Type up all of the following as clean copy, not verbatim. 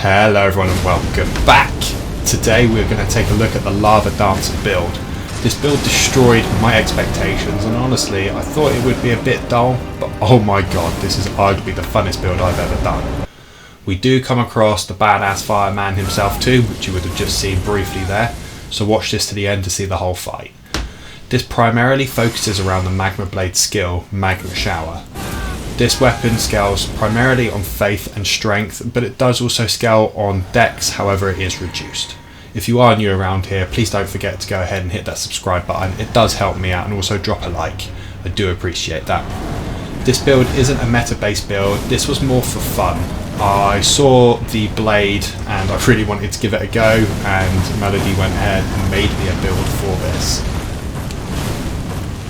Hello everyone and welcome back. Today we're going to take a look at the Lava Dancer build. This build destroyed my expectations and honestly I thought it would be a bit dull, but oh my god, this is arguably the funnest build I've ever done. We do come across the badass fireman himself too, which you would have just seen briefly there, so watch this to the end to see the whole fight. This primarily focuses around the Magma Blade skill, Magma Shower. This weapon scales primarily on faith and strength, but it does also scale on dex, however it is reduced. If you are new around here, please don't forget to go ahead and hit that subscribe button. It does help me out, and also drop a like. I do appreciate that. This build isn't a meta-based build, this was more for fun. I saw the blade and I really wanted to give it a go, and Melody went ahead and made me a build for this.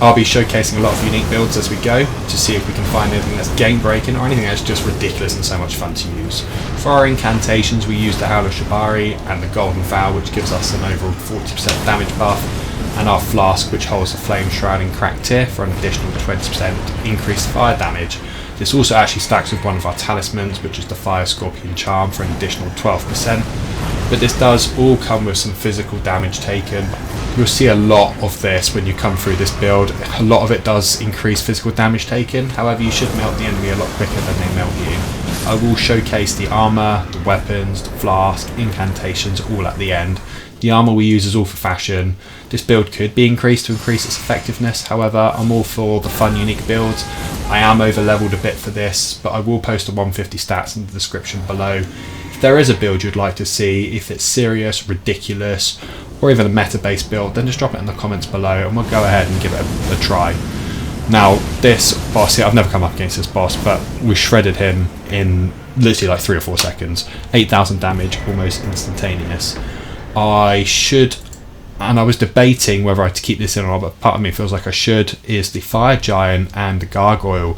I'll be showcasing a lot of unique builds as we go to see if we can find anything that's game breaking or anything that's just ridiculous and so much fun to use. For our incantations we use the Howl Of Shibara and the Golden Vow, which gives us an overall 40% damage buff, and our Flask, which holds the Flame Shrouding cracked tier for an additional 20% increased fire damage. This also actually stacks with one of our Talismans, which is the Fire Scorpion Charm, for an additional 12%. But this does all come with some physical damage taken. You'll see a lot of this when you come through this build. A lot of it does increase physical damage taken, however you should melt the enemy a lot quicker than they melt you. I will showcase the armour, the weapons, the flask, incantations all at the end. The armour we use is all for fashion. This build could be increased to increase its effectiveness, however I'm all for the fun unique builds. I am over leveled a bit for this, but I will post the 150 stats in the description below. If there is a build you'd like to see, if it's serious, ridiculous, or even a meta-based build, then just drop it in the comments below and we'll go ahead and give it a try. Now, this boss here, I've never come up against this boss, but we shredded him in literally like 3 or 4 seconds. 8,000 damage, almost instantaneous. I should, and I was debating whether I had to keep this in or not, but part of me feels like I should, is the Fire Giant and the Gargoyle.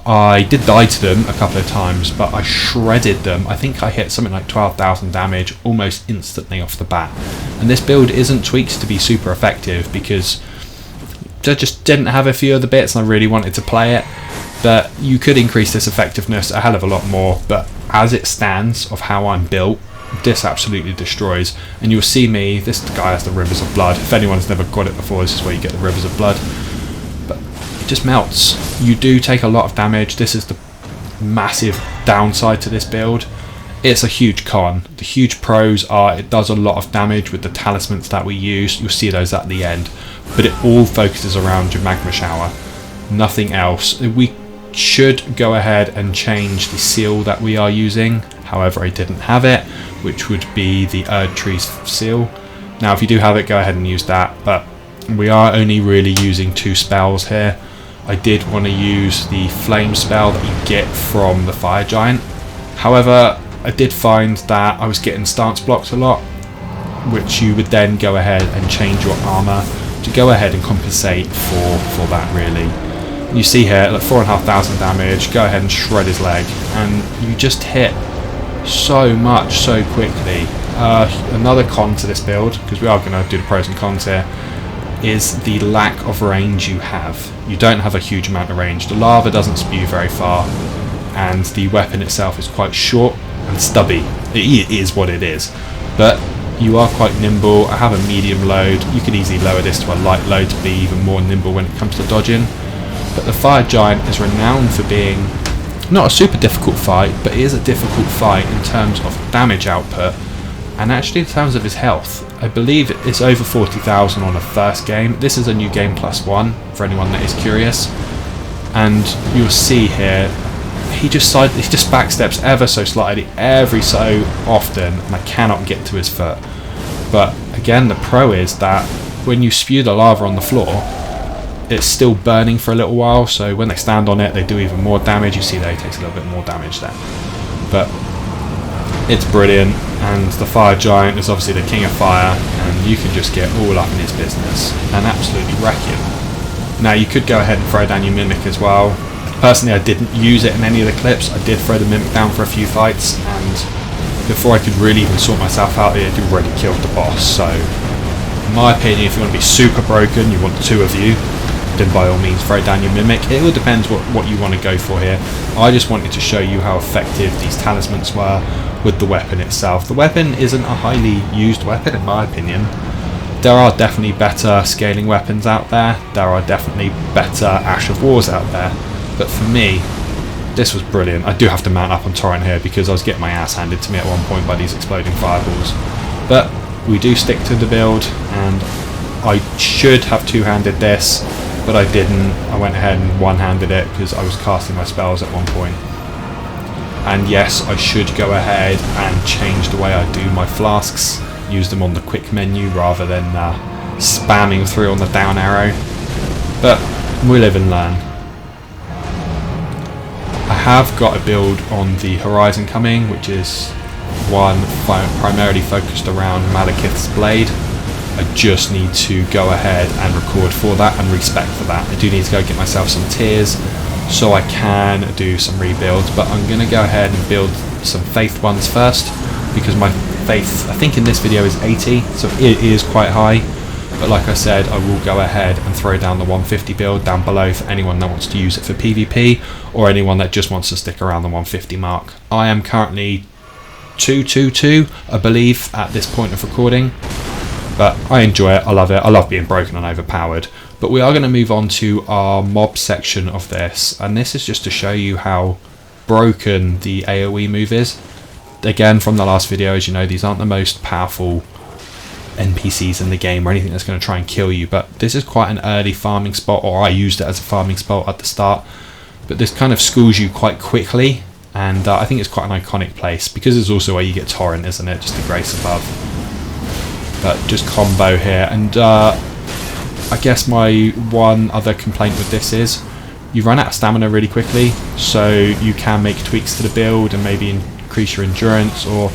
I did die to them a couple of times, but I shredded them. I think I hit something like 12,000 damage almost instantly off the bat. And this build isn't tweaked to be super effective because I just didn't have a few of the bits and I really wanted to play it. But you could increase this effectiveness a hell of a lot more, but as it stands of how I'm built, this absolutely destroys. And you'll see me, this guy has the Rivers of Blood. If anyone's never got it before, this is where you get the Rivers of Blood. But it just melts. You do take a lot of damage. This is the massive downside to this build. It's a huge con. The huge pros are it does a lot of damage with the talismans that we use. You'll see those at the end. But it all focuses around your Magma Shower. Nothing else. We should go ahead and change the seal that we are using. However, I didn't have it, which would be the Erdtree Seal. Now, if you do have it, go ahead and use that. But we are only really using 2 spells here. I did want to use the flame spell that you get from the Fire Giant. However, I did find that I was getting stance blocks a lot, which you would then go ahead and change your armour to go ahead and compensate for that really. You see here, like 4,500 damage, go ahead and shred his leg, and you just hit so much so quickly. Another con to this build, because we are going to do the pros and cons here, is the lack of range you have. You don't have a huge amount of range. The lava doesn't spew very far, and the weapon itself is quite short and stubby. It is what it is, but you are quite nimble. I have a medium load. You could easily lower this to a light load to be even more nimble when it comes to dodging. But the Fire Giant is renowned for being not a super difficult fight, but it is a difficult fight in terms of damage output and actually in terms of his health. I believe it's over 40,000 on the first game. This is a new game +1 for anyone that is curious, and you'll see here he just backsteps ever so slightly every so often, and I cannot get to his foot. But again, the pro is that when you spew the lava on the floor, it's still burning for a little while, so when they stand on it they do even more damage. You see there he takes a little bit more damage there, but it's brilliant. And the Fire Giant is obviously the king of fire, and you can just get all up in his business and absolutely wreck him. Now you could go ahead and throw down your Mimic as well. Personally, I didn't use it in any of the clips. I did throw the Mimic down for a few fights, and before I could really even sort myself out, it had already killed the boss. So in my opinion, if you want to be super broken, you want 2 of you, then by all means throw down your Mimic. It all depends what you want to go for here. I just wanted to show you how effective these Talismans were with the weapon itself. The weapon isn't a highly used weapon in my opinion. There are definitely better scaling weapons out there. There are definitely better Ash of Wars out there. But for me, this was brilliant. I do have to mount up on Torrent here because I was getting my ass handed to me at one point by these exploding fireballs. But we do stick to the build, and I should have two-handed this, but I didn't. I went ahead and one-handed it because I was casting my spells at one point. And yes, I should go ahead and change the way I do my flasks. Use them on the quick menu rather than spamming through on the down arrow. But we live and learn. I have got a build on the horizon coming, which is one primarily focused around Malekith's Blade. I just need to go ahead and record for that and respec for that. I do need to go get myself some tiers so I can do some rebuilds, but I'm going to go ahead and build some faith ones first because my faith, I think in this video, is 80, so it is quite high. But like I said, I will go ahead and throw down the 150 build down below for anyone that wants to use it for PvP or anyone that just wants to stick around the 150 mark. I am currently 222, I believe, at this point of recording. But I enjoy it, I love it, I love being broken and overpowered. But we are going to move on to our mob section of this, and this is just to show you how broken the AoE move is. Again, from the last video, as you know, these aren't the most powerful NPCs in the game or anything that's going to try and kill you, but this is quite an early farming spot, or I used it as a farming spot at the start. But this kind of schools you quite quickly, and I think it's quite an iconic place because it's also where you get Torrent, isn't it? Just the grace above. But just combo here, and I guess my one other complaint with this is you run out of stamina really quickly, so you can make tweaks to the build and maybe increase your endurance or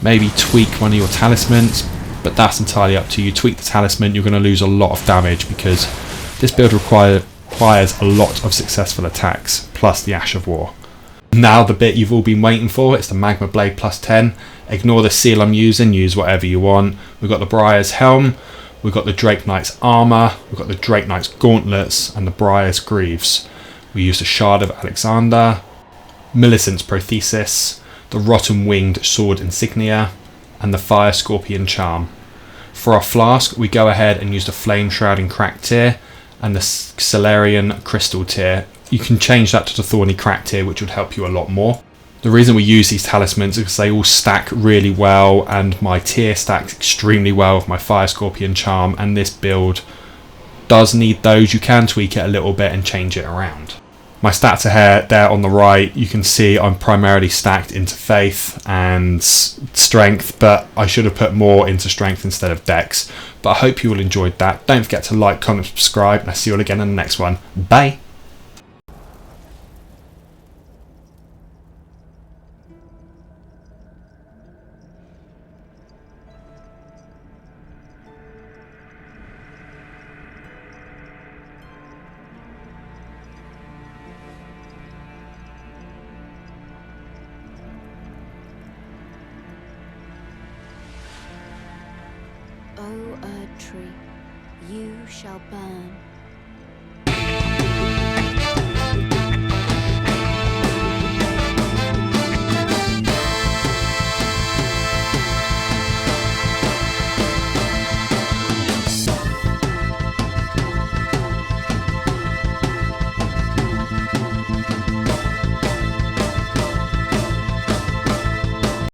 maybe tweak one of your talismans, but that's entirely up to you. Tweak the talisman, you're going to lose a lot of damage because this build requires a lot of successful attacks plus the Ash of War. Now the bit you've all been waiting for, it's the Magma Blade plus 10. Ignore the seal I'm using, use whatever you want. We've got the Briar's Helm, we've got the Drake Knight's Armour, we've got the Drake Knight's Gauntlets and the Briar's Greaves. We used the Shard of Alexander, Millicent's Prosthesis, the Rotten Winged Sword Insignia, and the Fire Scorpion Charm. For our flask, we go ahead and use the Flame Shrouding Crack tier and the Solarian Crystal tier. You can change that to the Thorny Crack tier, which would help you a lot more. The reason we use these talismans is because they all stack really well, and my tier stacks extremely well with my Fire Scorpion Charm, and this build does need those. You can tweak it a little bit and change it around. My stats are here, there on the right. You can see I'm primarily stacked into Faith and Strength, but I should have put more into Strength instead of Dex. But I hope you all enjoyed that. Don't forget to like, comment, subscribe, and I'll see you all again in the next one. Bye! O Erdtree, you shall burn.